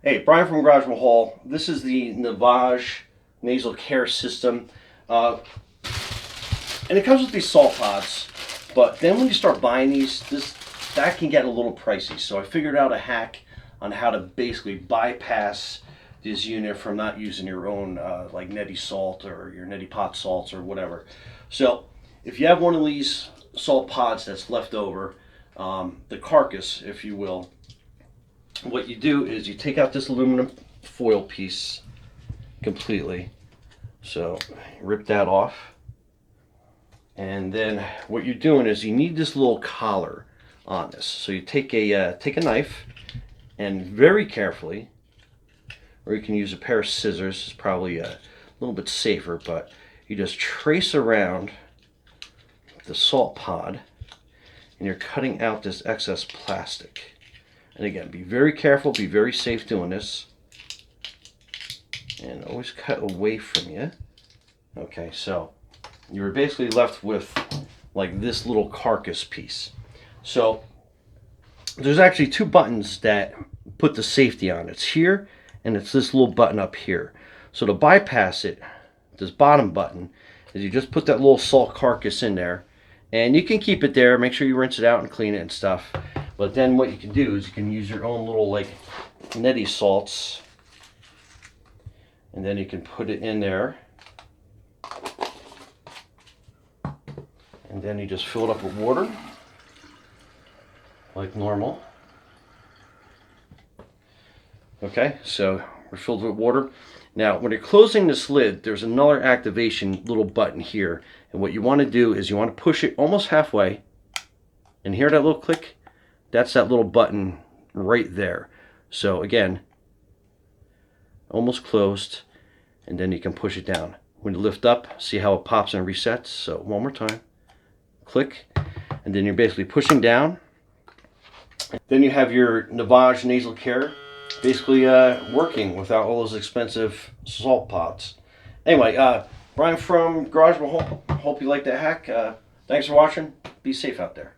Hey, Brian from Garage Mahal. This is the Navage nasal care system. Uh, and it comes with these salt pods. But then when you start buying these, that can get a little pricey. So I figured out a hack on how to basically bypass this unit from not using your own like Neti salt or your Neti Pot salts or whatever. So if you have one of these salt pods that's left over, the carcass, if you will, what you do is you take out this aluminum foil piece completely. So rip that off. And then what you're doing is you need this little collar on this. So you take a knife and very carefully, or you can use a pair of scissors. It's probably a little bit safer, but you just trace around the salt pod and you're cutting out this excess plastic. And again, be very careful, be very safe doing this. And always cut away from you. Okay, so you're basically left with like this little carcass piece. So there's actually two buttons that put the safety on. It's here and it's this little button up here. So to bypass it, this bottom button is you just put that little salt carcass in there, and you can keep it there. Make sure you rinse it out and clean it and stuff. But then what you can do is you can use your own little like neti salts, and then you can put it in there, and then you just fill it up with water like normal. Okay, so we're filled with water. Now when you're closing this lid, there's another activation little button here, and what you want to do is you want to push it almost halfway, and hear that little click? That's that little button right there. So again, almost closed, and then you can push it down. When you lift up, see how it pops and resets? So one more time, click, and then you're basically pushing down. Then you have your Navage nasal care basically working without all those expensive salt pods. Anyway, Brian from Garage Mahal. Hope you like that hack. Thanks for watching. Be safe out there.